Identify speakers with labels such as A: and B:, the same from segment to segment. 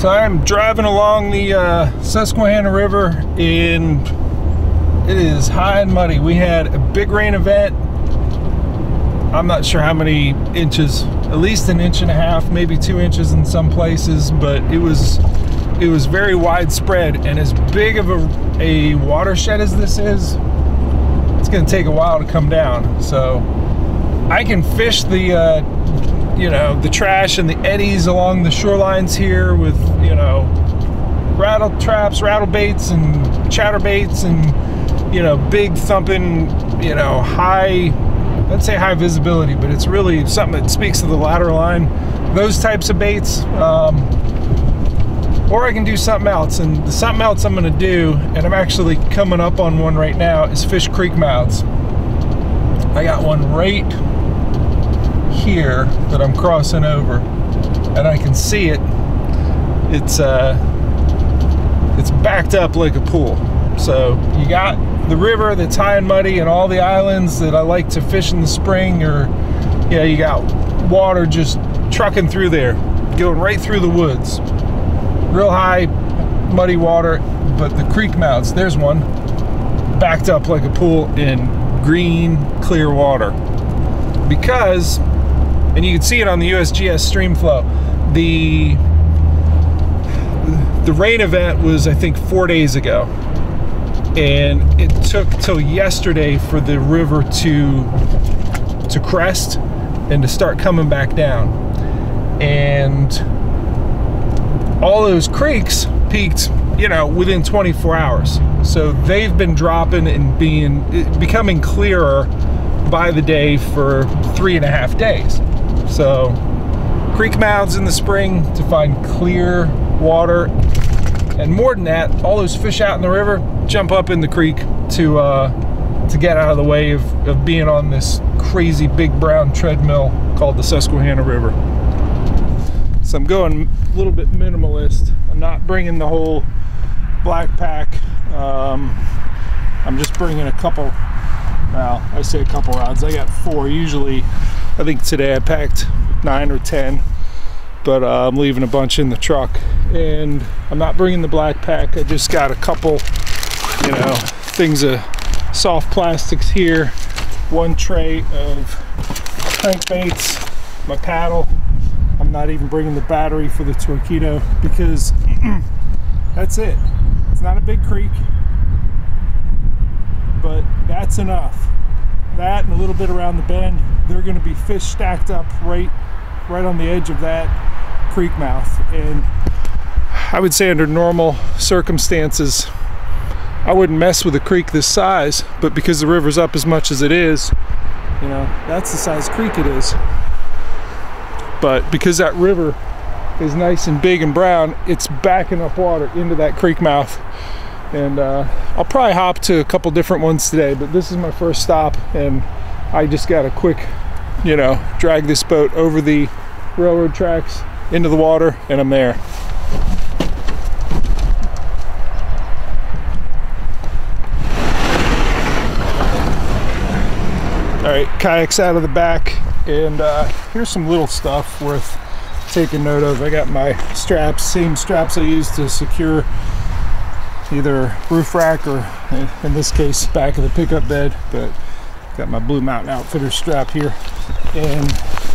A: So I'm driving along the Susquehanna River, and it is high and muddy. We had a big rain event. I'm not sure how many inches, at least an inch and a half, maybe 2 inches in some places, but it was very widespread. And as big of a watershed as this is, it's going to take a while to come down. So I can fish the the trash and the eddies along the shorelines here with, rattle traps, rattle baits and chatterbaits and, big thumping, high, let's say high visibility, but it's really something that speaks to the ladder line, those types of baits. Or I can do something else, and the something else I'm going to do, and I'm actually coming up on one right now, is fish creek mouths. I got one right here that I'm crossing over, and I can see it. It's backed up like a pool. So you got the river that's high and muddy, and all the islands that I like to fish in the spring, or you got water just trucking through there, going right through the woods. Real high, muddy water, but the creek mouths, there's one, backed up like a pool in green, clear water. Because, and you can see it on the USGS Streamflow, the rain event was, I think, 4 days ago. And it took till yesterday for the river to crest and to start coming back down. And all those creeks peaked, within 24 hours. So they've been dropping and becoming clearer by the day for 3.5 days. So creek mouths in the spring to find clear water, and more than that, all those fish out in the river jump up in the creek to get out of the way of being on this crazy big brown treadmill called the Susquehanna River. So I'm going a little bit minimalist. I'm not bringing the whole black pack. I'm just bringing a couple, well, I say a couple rods. I got 4 usually. I think today I packed 9 or 10, but I'm leaving a bunch in the truck. And I'm not bringing the black pack. I just got a couple, things of soft plastics here, 1 tray of crankbaits, my paddle. I'm not even bringing the battery for the Torqeedo because that's it. It's not a big creek, but that's enough. That and a little bit around the bend. There are going to be fish stacked up right on the edge of that creek mouth. And I would say under normal circumstances, I wouldn't mess with a creek this size, but because the river's up as much as it is, that's the size creek it is. But because that river is nice and big and brown, it's backing up water into that creek mouth. And I'll probably hop to a couple different ones today, but this is my first stop, and I just got a quick, drag this boat over the railroad tracks into the water, and I'm there. All right, kayaks out of the back, and here's some little stuff worth taking note of. I got my straps, same straps I use to secure either roof rack or, in this case, back of the pickup bed, but got my Blue Mountain Outfitters strap here. And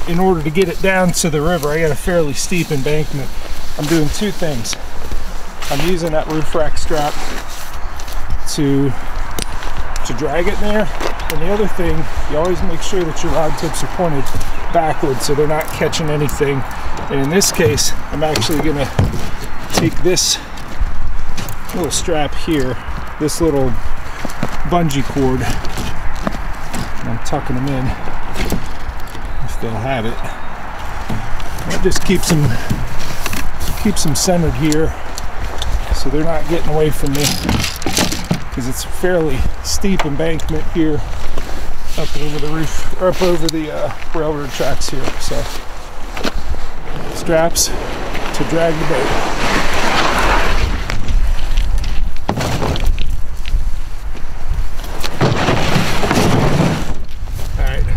A: in order to get it down to the river, I got a fairly steep embankment. I'm doing 2 things. I'm using that roof rack strap to drag it there, and the other thing, you always make sure that your rod tips are pointed backwards so they're not catching anything. And in this case, I'm actually going to take this little strap here, this little bungee cord, and I'm tucking them in if they'll have it. That just keeps them centered here so they're not getting away from me, because it's a fairly steep embankment here up over the roof, or up over the railroad tracks here. So straps to drag the boat.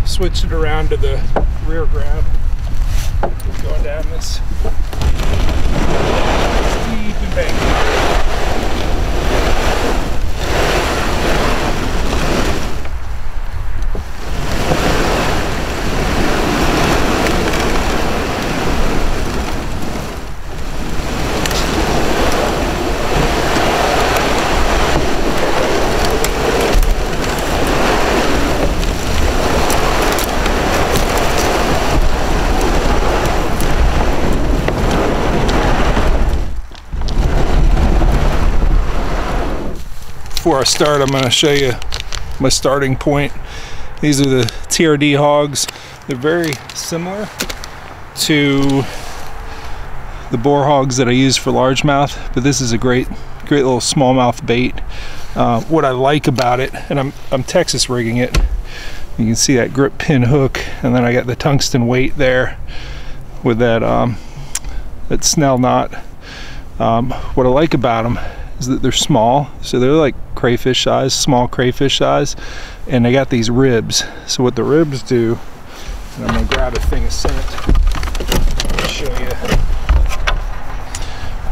A: Switch it around to the rear grab, going down this before I start, I'm going to show you my starting point. These are the TRD hogs. They're very similar to the boar hogs that I use for largemouth, but this is a great little smallmouth bait. What I like about it, and I'm Texas rigging it. You can see that grip pin hook, and then I got the tungsten weight there with that that snell knot. What I like about them is that they're small, so they're like crayfish size, small crayfish size, and they got these ribs. So what the ribs do, and I'm gonna grab a thing of scent, I'll show you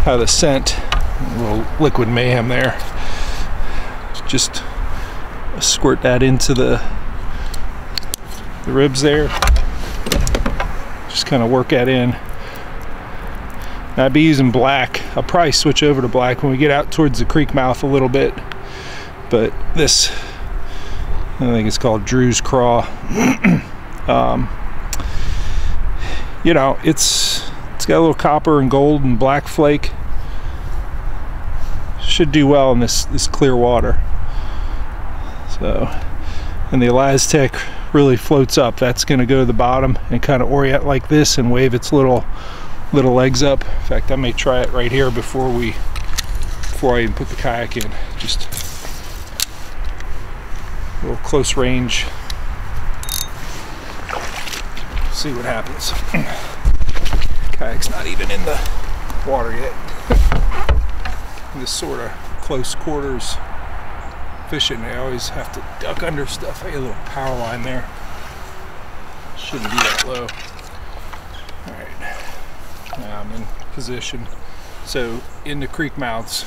A: how the scent, a little liquid mayhem there. Just squirt that into the ribs there. Just kind of work that in. Now, I'd be using black. I'll probably switch over to black when we get out towards the creek mouth a little bit. But this, I think it's called Drew's Craw. You know, it's got a little copper and gold and black flake. Should do well in this clear water. So, and the Elastec really floats up. That's going to go to the bottom and kind of orient like this and wave its little legs up. In fact, I may try it right here before I even put the kayak in. Just a little close range. See what happens. Kayak's not even in the water yet. This sort of close quarters fishing, I always have to duck under stuff. I got a little power line there. Shouldn't be that low. Alright, now I'm in position. So in the creek mouths,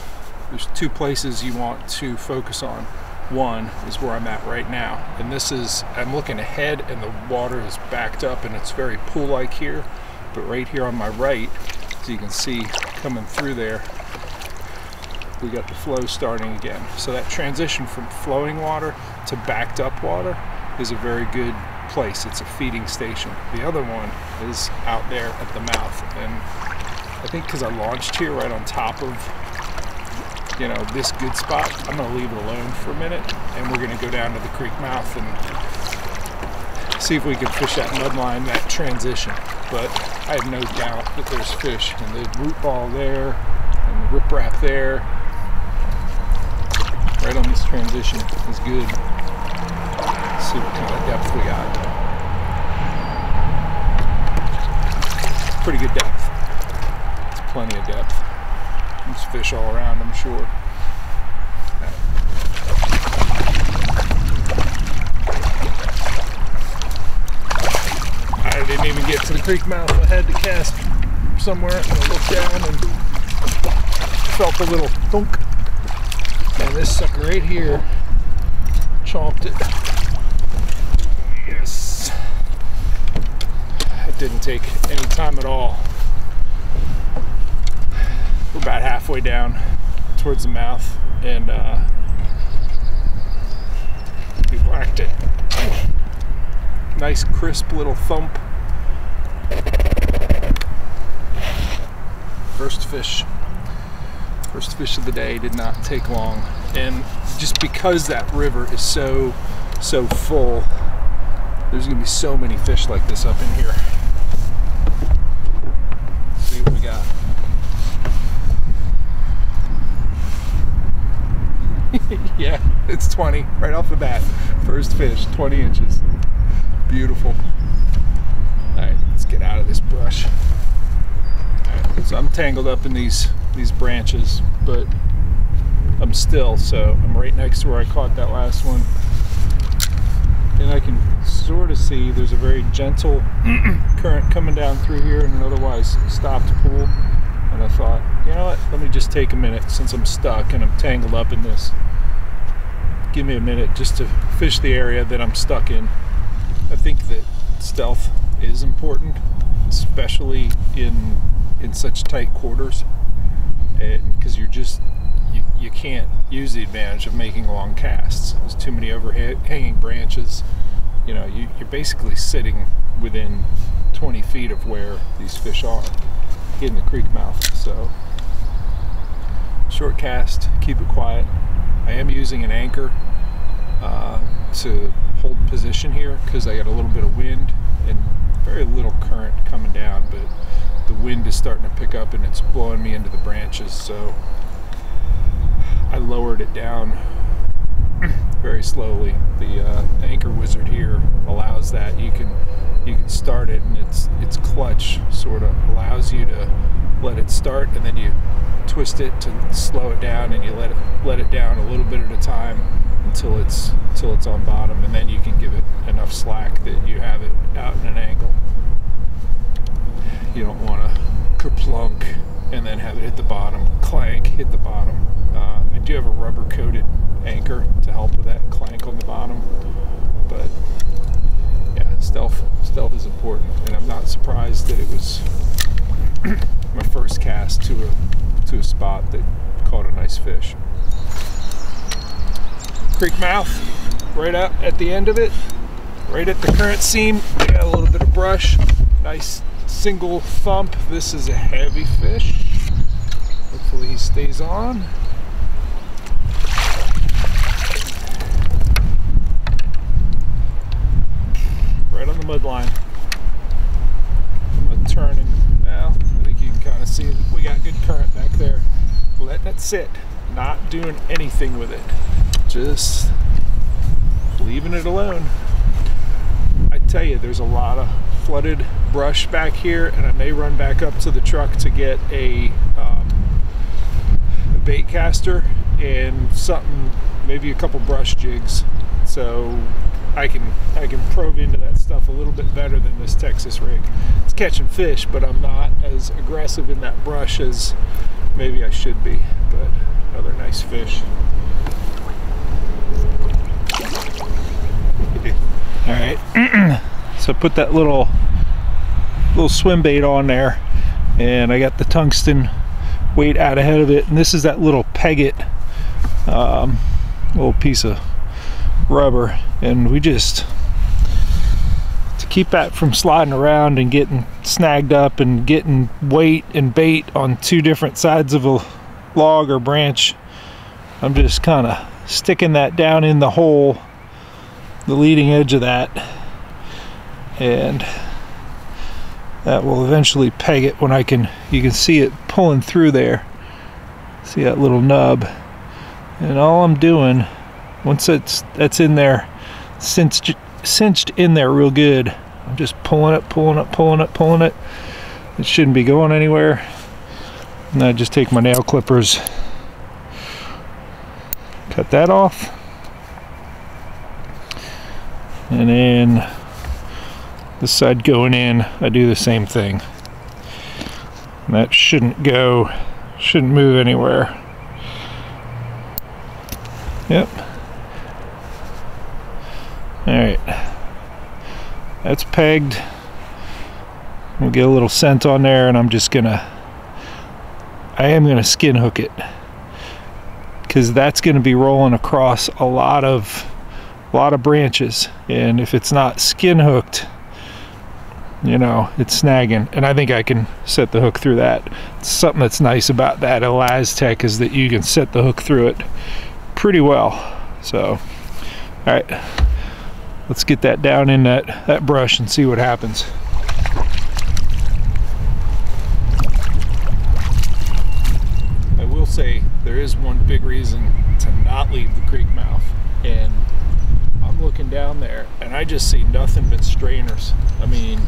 A: there's two places you want to focus on. One is where I'm at right now, and this is, I'm looking ahead and the water is backed up and it's very pool-like here, but right here on my right, as you can see coming through there, we got the flow starting again. So that transition from flowing water to backed up water is a very good place. It's a feeding station. The other one is out there at the mouth, and I think because I launched here right on top of, you know, this good spot, I'm gonna leave it alone for a minute, and we're gonna go down to the creek mouth and see if we can fish that mud line, that transition. But I have no doubt that there's fish, and the root ball there and the riprap there right on this transition is good. Let's see what kind of depth we got. Pretty good depth. It's plenty of depth. There's fish all around, I'm sure. I didn't even get to the creek mouth. I had to cast somewhere and I looked down and felt a little thunk. And this sucker right here chomped it. Yes. It didn't take any time at all. We're about halfway down towards the mouth, and we whacked it. Nice crisp little thump. First fish of the day, did not take long, and just because that river is so full, there's gonna be so many fish like this up in here. Let's see what we got. Yeah, it's 20 right off the bat. First fish, 20 inches. Beautiful. All right, let's get out of this brush. All right, so I'm tangled up in these branches, but I'm still, so I'm right next to where I caught that last one, and I can sort of see there's a very gentle current coming down through here in an otherwise stopped pool, and I thought, you know what, let me just take a minute since I'm stuck and I'm tangled up in this. Give me a minute just to fish the area that I'm stuck in. I think that stealth is important, especially in such tight quarters, because you can't use the advantage of making long casts. There's too many overhanging branches. You know, you're basically sitting within 20 feet of where these fish are in the creek mouth. So short cast, keep it quiet. I am using an anchor to hold position here because I got a little bit of wind and very little current coming down, but the wind is starting to pick up and it's blowing me into the branches, so I lowered it down very slowly. The anchor wizard here allows that. You can start it, and its clutch sort of allows you to let it start, and then you twist it to slow it down, and you let it down a little bit at a time until it's on bottom, and then you can give it enough slack that you have it out in an angle. You don't want to kerplunk and then have it hit the bottom, clank, hit the bottom. I do have a rubber coated anchor to help with that clank on the bottom, but yeah, stealth is important, and I'm not surprised that it was my first cast to a spot that caught a nice fish. Creek mouth, right up at the end of it, right at the current seam. Got a little bit of brush, nice single thump. This is a heavy fish. Hopefully he stays on. Right on the mud line. I'm gonna turn and now I think you can kind of see that we got good current back there. Letting it sit, not doing anything with it, just leaving it alone. I tell you, there's a lot of flooded brush back here, and I may run back up to the truck to get a bait caster and something, maybe a couple brush jigs, so I can probe into that stuff a little bit better than this Texas rig. It's catching fish, but I'm not as aggressive in that brush as maybe I should be. But another nice fish. All right, so I put that little swim bait on there, and I got the tungsten weight out ahead of it, and this is that little Pegget little piece of rubber, and we just, to keep that from sliding around and getting snagged up and getting weight and bait on two different sides of a log or branch, I'm just kind of sticking that down in the hole, the leading edge of that, and that will eventually peg it when you can see it pulling through there. See that little nub? And all I'm doing, once that's in there, cinched in there real good, I'm just pulling it. It shouldn't be going anywhere. And I just take my nail clippers, cut that off, and then this side going in, I do the same thing. And that shouldn't move anywhere. Yep. Alright. That's pegged. We'll get a little scent on there, and I am gonna skin hook it, because that's gonna be rolling across a lot of branches, and if it's not skin hooked, you know, it's snagging, and I think I can set the hook through that. Something that's nice about that Elastec is that you can set the hook through it pretty well. So, all right, let's get that down in that brush and see what happens. I will say there is one big reason to not leave the creek mouth, and I'm looking down there and I just see nothing but strainers. I mean,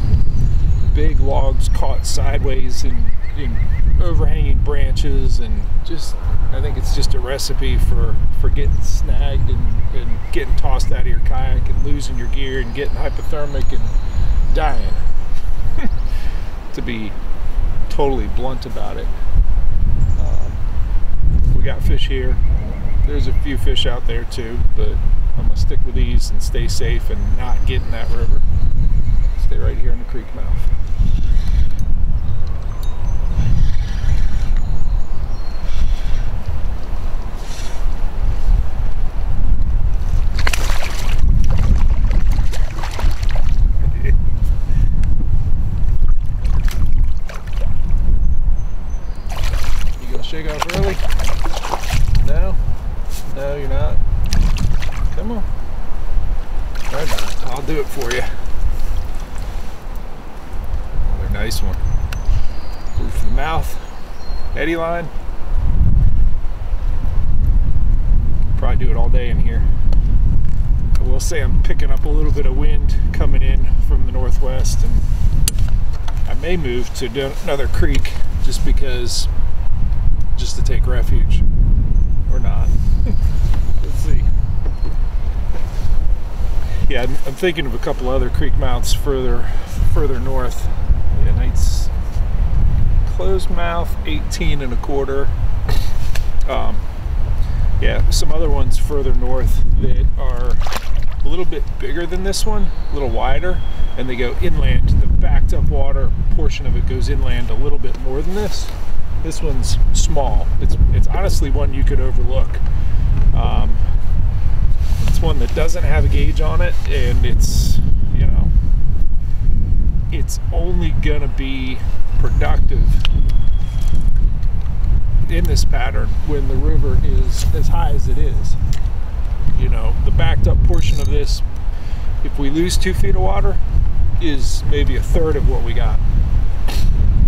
A: big logs caught sideways in overhanging branches, and just, I think it's just a recipe for getting snagged and getting tossed out of your kayak and losing your gear and getting hypothermic and dying. To be totally blunt about it. We got fish here. There's a few fish out there too, but I'm gonna stick with these and stay safe and not get in that river. Stay right here in the creek mouth. You gonna shake off early? No? No, you're not? for you. Another nice one. Roof of the mouth, eddy line. Probably do it all day in here. I will say I'm picking up a little bit of wind coming in from the northwest, and I may move to another creek just to take refuge, or not. Let's see. Yeah, I'm thinking of a couple other creek mouths further north. Yeah, nice closed mouth, 18 1/4. Yeah, some other ones further north that are a little bit bigger than this one, a little wider, and they go inland. The backed up water portion of it goes inland a little bit more than this. This one's small. It's honestly one you could overlook. It's one that doesn't have a gauge on it, and it's, you know, it's only gonna be productive in this pattern when the river is as high as it is. You know, the backed up portion of this, if we lose 2 feet of water, is maybe 1/3 of what we got.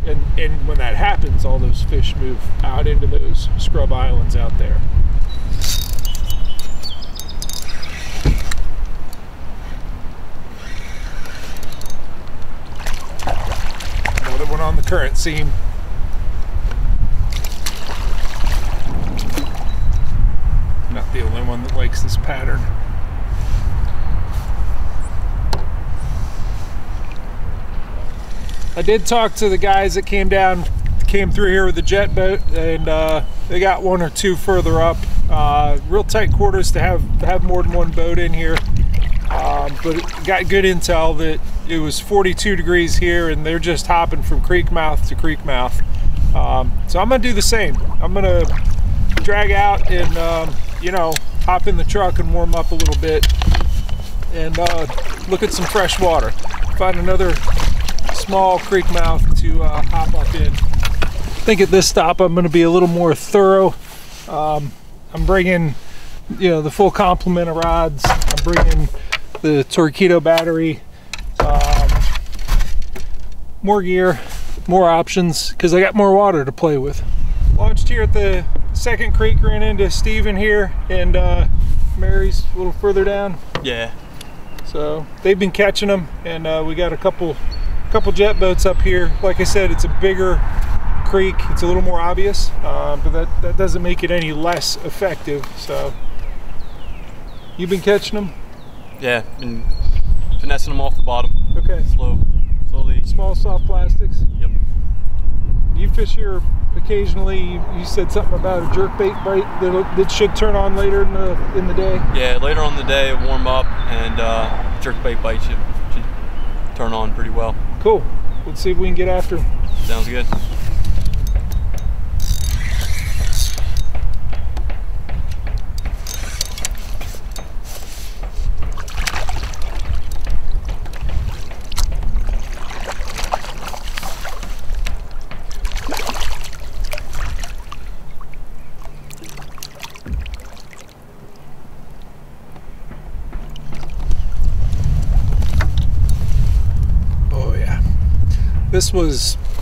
A: And when that happens, all those fish move out into those scrub islands out there. Another one on the current seam. Not the only one that likes this pattern. I did talk to the guys that came through here with the jet boat, and they got 1 or 2 further up. Real tight quarters to have more than one boat in here, but got good intel that it was 42 degrees here, and they're just hopping from creek mouth to creek mouth. So I'm gonna do the same. I'm gonna drag out and you know, hop in the truck and warm up a little bit, and look at some fresh water. Find another small creek mouth to hop up in. I think at this stop I'm going to be a little more thorough. I'm bringing, you know, the full complement of rods. I'm bringing the Torqeedo battery, more gear, more options, because I got more water to play with. Launched here at the second creek, ran into Steven here, and Mary's a little further down.
B: Yeah.
A: So they've been catching them, and we got a couple jet boats up here. Like I said, it's a bigger creek. It's a little more obvious, but that doesn't make it any less effective. So you've been catching them?
B: Yeah, been finessing them off the bottom.
A: Okay.
B: Slowly.
A: Small soft plastics?
B: Yep.
A: You fish here occasionally. You said something about a jerkbait bite that should turn on later in the day?
B: Yeah, later on in the day, warm up, and jerkbait bite should turn on pretty well.
A: Cool. Let's see if we can get after them.
B: Sounds good.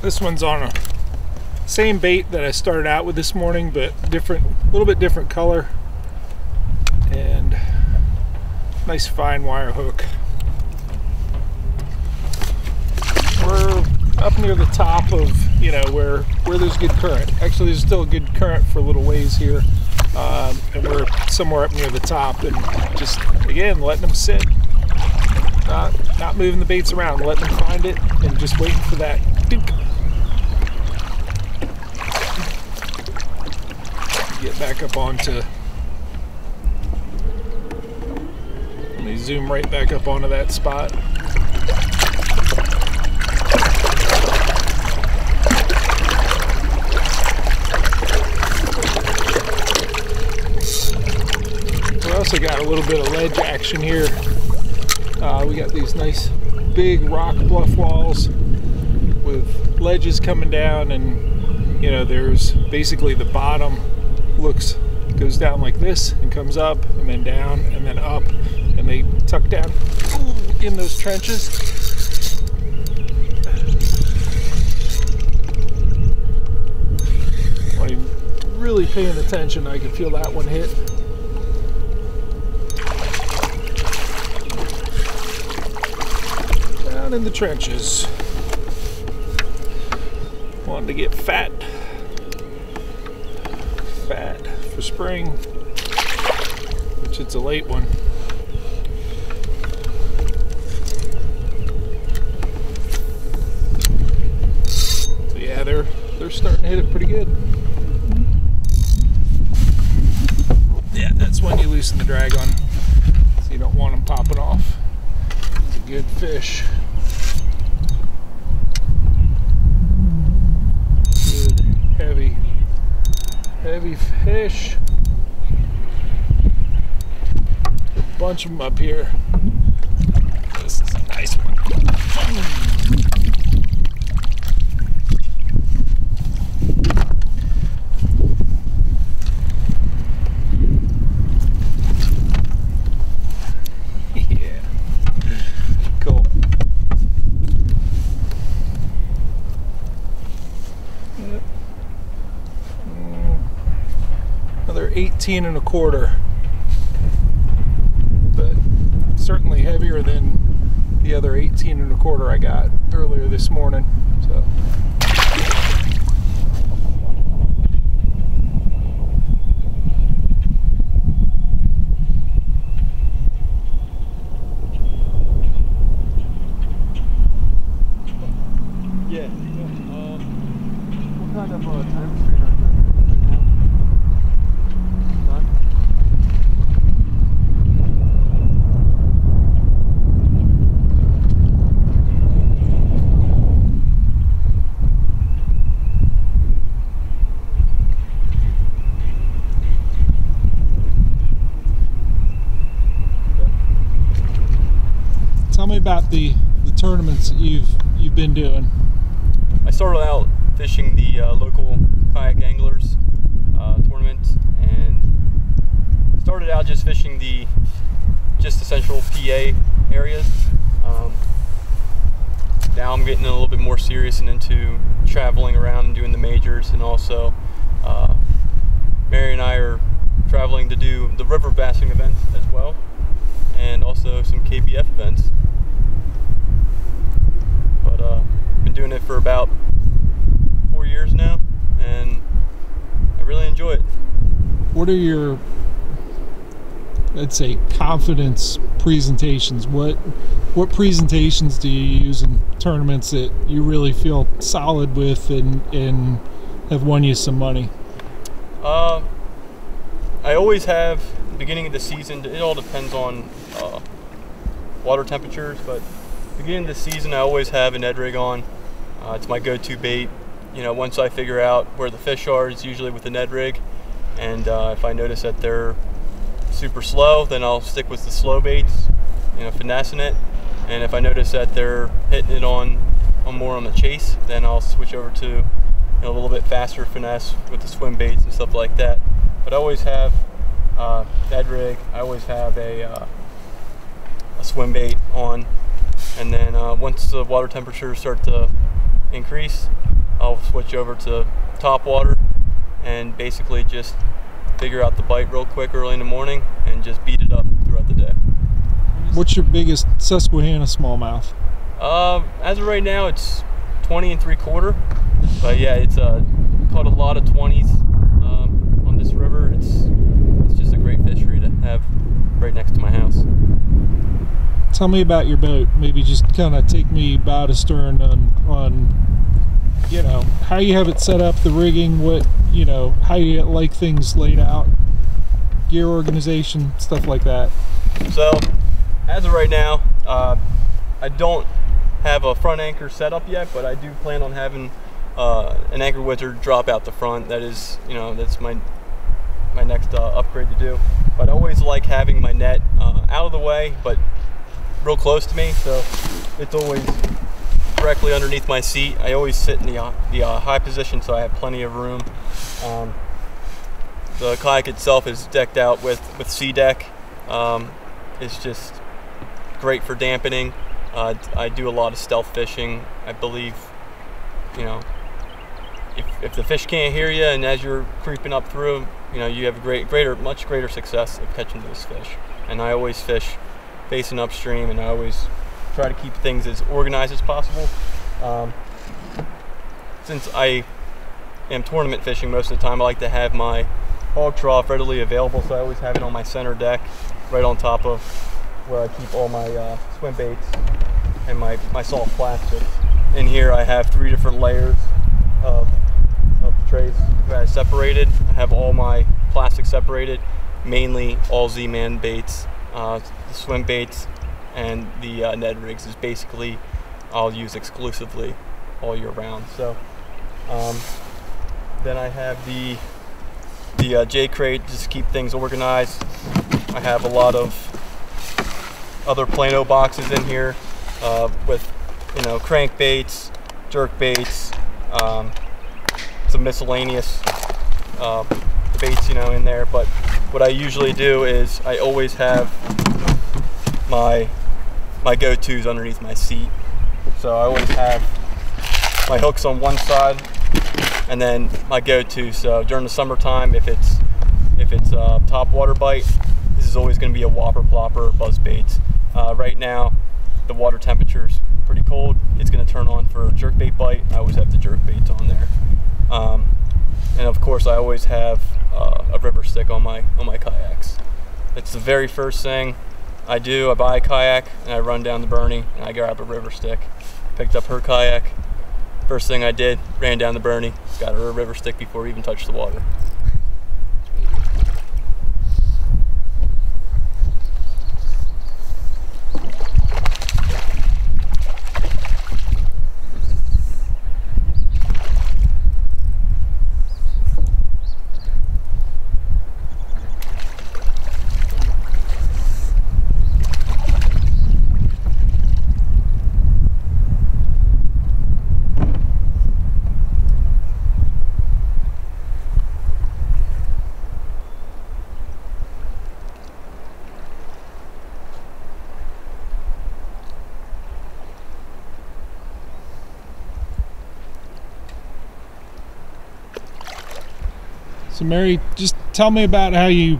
A: This one's on a same bait that I started out with this morning, but a little bit different color, and nice fine wire hook. We're up near the top of, you know, where there's good current. Actually, there's still a good current for a little ways here, and we're somewhere up near the top, and just again letting them sit. Not moving the baits around, letting them find it, and just waiting for that dink. Get back up onto. Let me zoom right back up onto that spot. We also got a little bit of ledge action here. We got these nice big rock bluff walls with ledges coming down, and you know, there's basically the bottom goes down like this and comes up and then down and then up, and they tuck down in those trenches. When I'm really paying attention, I can feel that one hit. Down in the trenches. Wanted to get fat for spring, which it's a late one. So yeah, they're starting to hit it pretty good. Yeah, that's when you loosen the drag on, so you don't want them popping off. It's a good fish. Good, heavy fish. A bunch of them up here. This is a nice one. Another 18 1/4, but certainly heavier than the other 18 1/4 I got earlier this morning. So.
B: Yeah. What kind of time restraint are you now? None?
A: Tell me about the tournaments that you've been doing.
B: I started out fishing the local kayak anglers tournament, and started out just fishing the central PA areas. Now I'm getting a little bit more serious and into traveling around and doing the majors, and also Mary and I are traveling to do the river bassing events as well, and also some KBF events. But been doing it for about 4 years now, and I really enjoy it.
A: What are your, let's say, confidence presentations? What presentations do you use in tournaments that you really feel solid with and have won you some money?
B: I always have, beginning of the season, it all depends on water temperatures, but beginning of the season I always have an Ed rig on. It's my go-to bait. You know, once I figure out where the fish are, it's usually with the Ned rig, and if I notice that they're super slow, then I'll stick with the slow baits, you know, finessing it. And if I notice that they're hitting it on more on the chase, then I'll switch over to, you know, a little bit faster finesse with the swim baits and stuff like that. But I always have Ned rig. I always have a swim bait on, and then once the water temperatures start to increase, I'll switch over to top water and basically just figure out the bite real quick early in the morning and just beat it up throughout the day.
A: What's your biggest Susquehanna smallmouth?
B: As of right now, it's 20 3/4, but yeah, it's caught a lot of 20s on this river. It's just a great fishery to have right next to my house.
A: Tell me about your boat. Maybe just kind of take me bow to stern on you know, how you have it set up, the rigging, what, you know, how you like things laid out, gear organization, stuff like that.
B: So, as of right now, I don't have a front anchor set up yet, but I do plan on having an anchor wizard drop out the front. That is, you know, that's my next upgrade to do. But I always like having my net out of the way, but real close to me, so it's always directly underneath my seat. I always sit in the high position, so I have plenty of room. The kayak itself is decked out with SeaDek. It's just great for dampening. I do a lot of stealth fishing. I believe, you know, if the fish can't hear you, and as you're creeping up through, you know, you have much greater success of catching those fish. And I always fish facing upstream, and I always try to keep things as organized as possible. Since I am tournament fishing most of the time, I like to have my hog trough readily available, so I always have it on my center deck, right on top of where I keep all my swim baits and my soft plastics. In here I have 3 different layers of trays that I separated. I have all my plastics separated, mainly all Z-Man baits, the swim baits, and the Ned rigs is basically I'll use exclusively all year round. So then I have the J crate just to keep things organized. I have a lot of other Plano boxes in here with, you know, crankbaits, jerk baits, some miscellaneous baits, you know, in there. But what I usually do is I always have my go-tos underneath my seat. So I always have my hooks on one side and then my go-to. So during the summertime, if it's top water bite, this is always going to be a whopper plopper buzz bait. Right now the water temperature is pretty cold. It's going to turn on for a jerkbait bite. I always have the jerk baits on there, and of course I always have a river stick on my kayaks. It's the very first thing I do. I buy a kayak and I run down the Bernie and I grab a river stick. Picked up her kayak. First thing I did, ran down the Bernie, got her a river stick before we even touched the water.
A: So Mary, just tell me about how you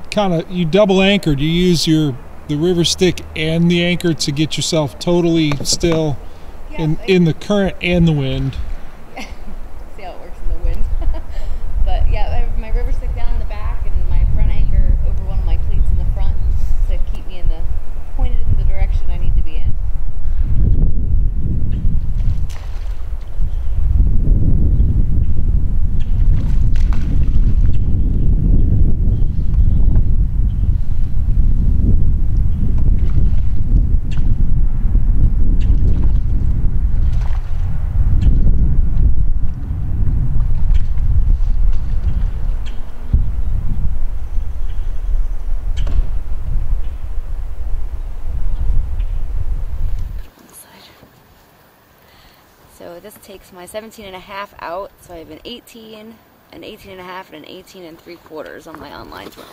A: double anchored. You use the river stick and the anchor to get yourself totally still in the current and the wind.
C: See how it works in the wind. But yeah, I have my river stick down in the back and my front anchor over one of my cleats in the front to keep me pointed in the direction I need to be in. So this takes my 17.5 out, so I have an 18, an 18.5, and an 18 3/4 on my online tool.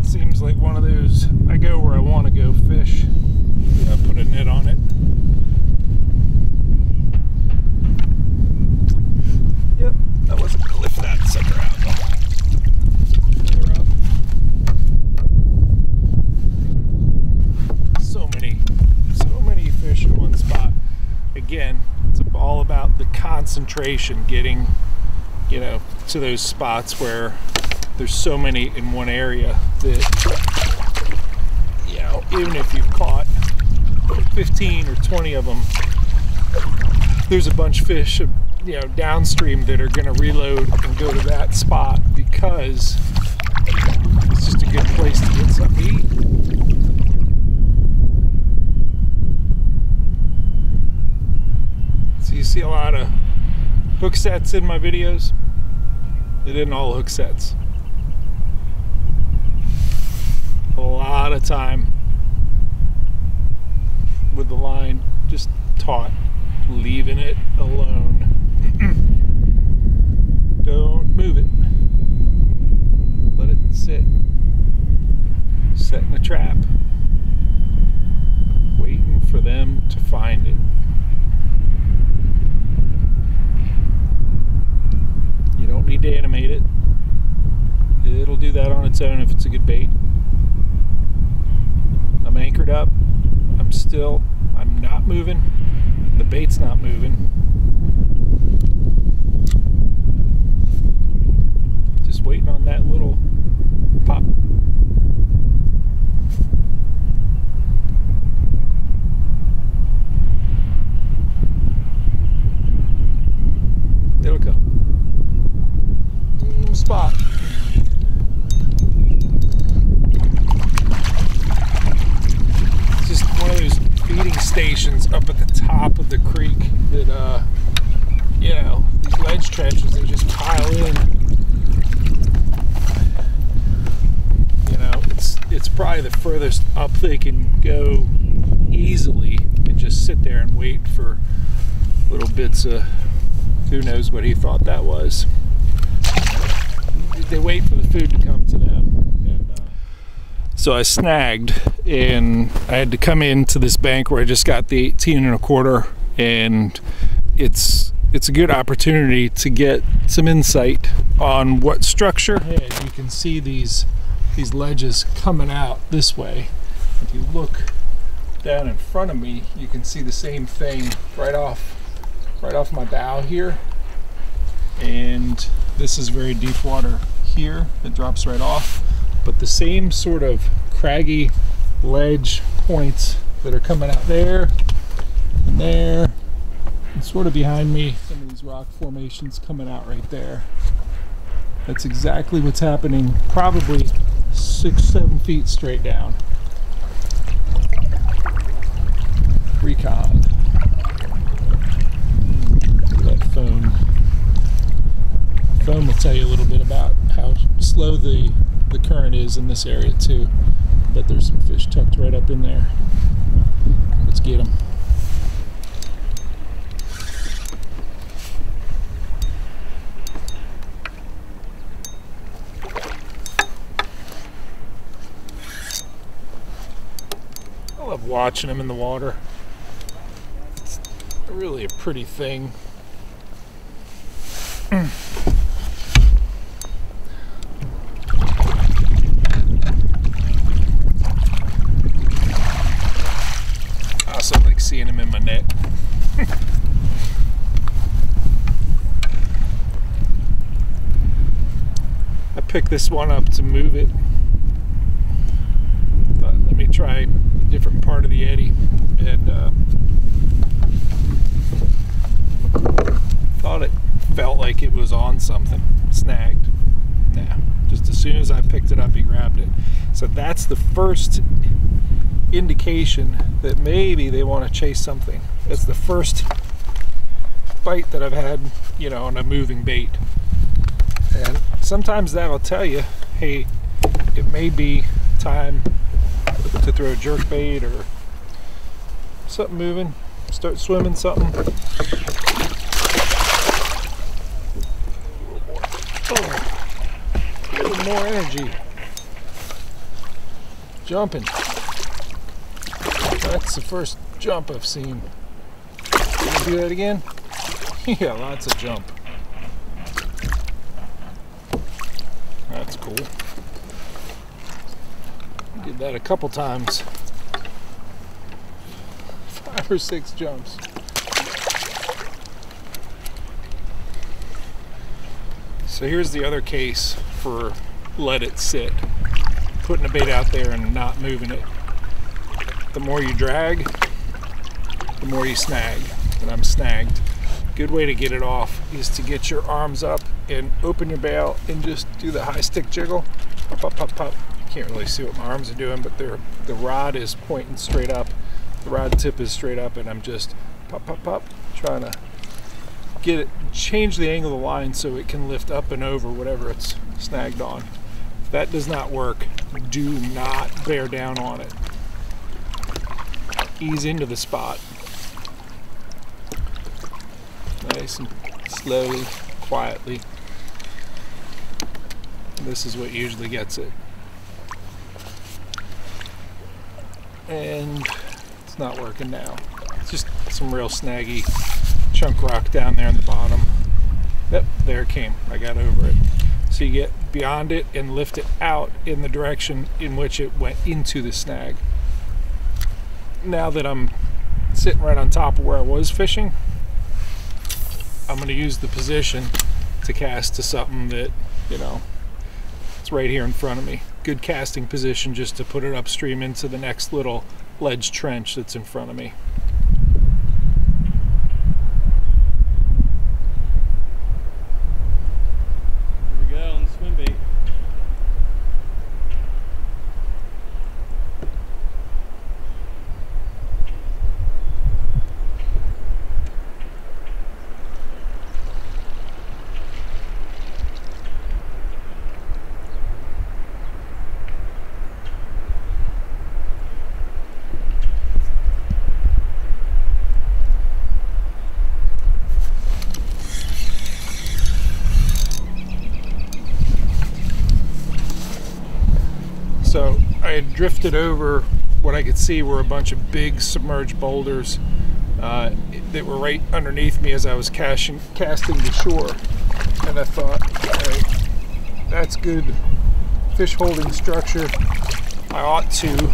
A: Seems like one of those, I go where I want to go fish. I put a net on it. Yep, I wasn't going to lift that sucker out though. So many fish in one spot. Again, it's all about the concentration, getting, you know, to those spots where there's so many in one area that, you know, even if you've caught 15 or 20 of them, there's a bunch of fish, you know, downstream that are going to reload and go to that spot because it's just a good place to get something to eat. So you see a lot of hook sets in my videos. They didn't all hook sets. A lot of time with the line taught leaving it alone. Don't move it. Let it sit. Setting a trap. Waiting for them to find it. You don't need to animate it. It'll do that on its own if it's a good bait. I'm anchored up. I'm not moving. The bait's not moving. Just waiting on that little pop. It'll go. Spot. It's just one of those feeding stations up at the top of the creek that, you know, these ledge trenches, they just pile in. You know, it's probably the furthest up they can go easily and just sit there and wait for little bits of, who knows what he thought that was. They wait for the food to come to them. And, so I snagged, and I had to come into this bank where I just got the 18 1/4, and it's a good opportunity to get some insight on what structure. And you can see these ledges coming out this way. If you look down in front of me, you can see the same thing right off my bow here. And this is very deep water here. It drops right off, but the same sort of craggy ledge points that are coming out there and there, and sort of behind me, some of these rock formations coming out right there. That's exactly what's happening, probably 6-7 feet straight down. Recon. That foam. Foam will tell you a little bit about how slow the current is in this area too. But there's some fish tucked right up in there. Let's get them. I love watching them in the water. It's really a pretty thing. I also like seeing them in my net. I picked this one up to move it, but let me try a different part of the eddy, and thought it felt like it was on something. Snagged. Yeah, just as soon as I picked it up, he grabbed it. So that's the first indication that maybe they want to chase something. That's the first bite that I've had, you know, on a moving bait. And sometimes that'll tell you, hey, it may be time to throw a jerk bait or something moving, start swimming something. A little more energy. Jumping. That's the first jump I've seen. Can I do that again? Yeah, lots of jump. That's cool. Did that a couple times. 5 or 6 jumps. So here's the other case for let it sit. Putting a bait out there and not moving it. The more you drag, the more you snag. And I'm snagged. Good way to get it off is to get your arms up and open your bail and just do the high stick jiggle. Pop, pop, pop, pop. You can't really see what my arms are doing, but the rod is pointing straight up. The rod tip is straight up, and I'm just pop, pop, pop, trying to get it, change the angle of the line so it can lift up and over whatever it's snagged on. If that does not work, do not bear down on it. Ease into the spot. Nice and slowly, quietly. This is what usually gets it. And it's not working now. It's just some real snaggy chunk rock down there on the bottom. Yep, there it came. I got over it. So you get beyond it and lift it out in the direction in which it went into the snag. Now that I'm sitting right on top of where I was fishing, I'm going to use the position to cast to something that, you know, it's right here in front of me. Good casting position just to put it upstream into the next little ledge trench that's in front of me.
B: Here we go on the swim bait.
A: So I had drifted over what I could see were a bunch of big submerged boulders that were right underneath me as I was casting to shore. And I thought, all right, that's good fish holding structure. I ought to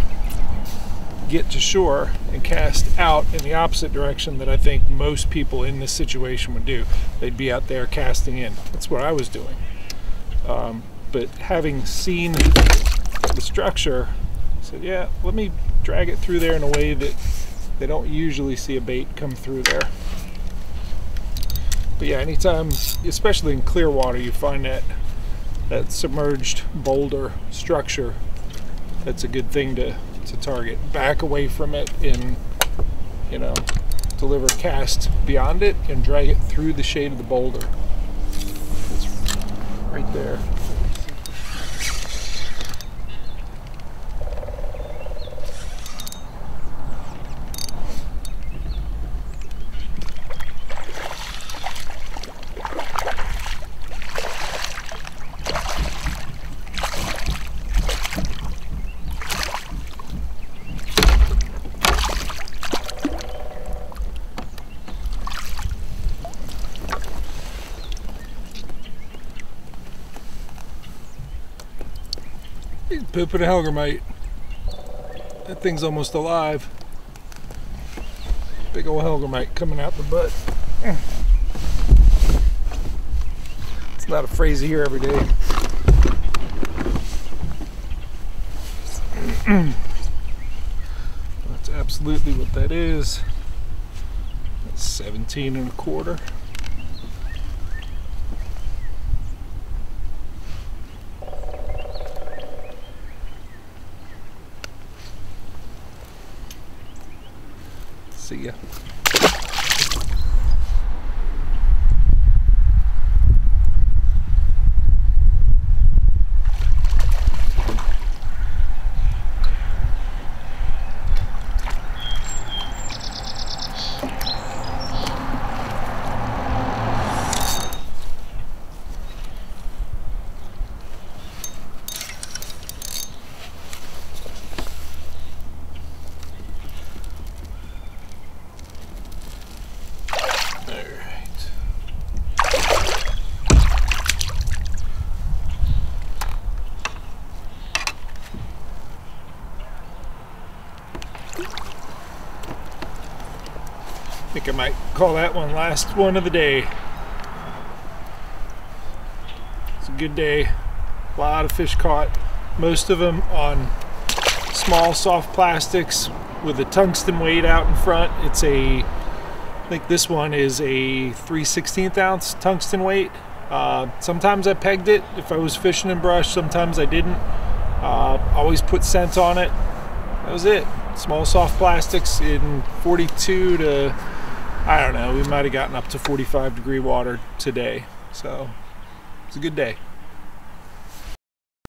A: get to shore and cast out in the opposite direction that I think most people in this situation would do. They'd be out there casting in. That's what I was doing. But having seen the structure, I said, yeah, let me drag it through there in a way that they don't usually see a bait come through there. But yeah, anytime, especially in clear water, you find that submerged boulder structure, that's a good thing to target. Back away from it and, you know, deliver a cast beyond it and drag it through the shade of the boulder. It's right there. He's pooping a hellgrammite. That thing's almost alive. Big old hellgrammite coming out the butt. It's not a phrase you hear every day. That's absolutely what that is. That's 17 1/4. See ya. I think I might call that one last one of the day. It's a good day. A lot of fish caught. Most of them on small soft plastics with a tungsten weight out in front. It's a, I think this one is a 3/16 ounce tungsten weight. Sometimes I pegged it if I was fishing in brush, sometimes I didn't. Always put scent on it. That was it. Small soft plastics in 42 to, I don't know, we might have gotten up to 45 degree water today. So it's a good day.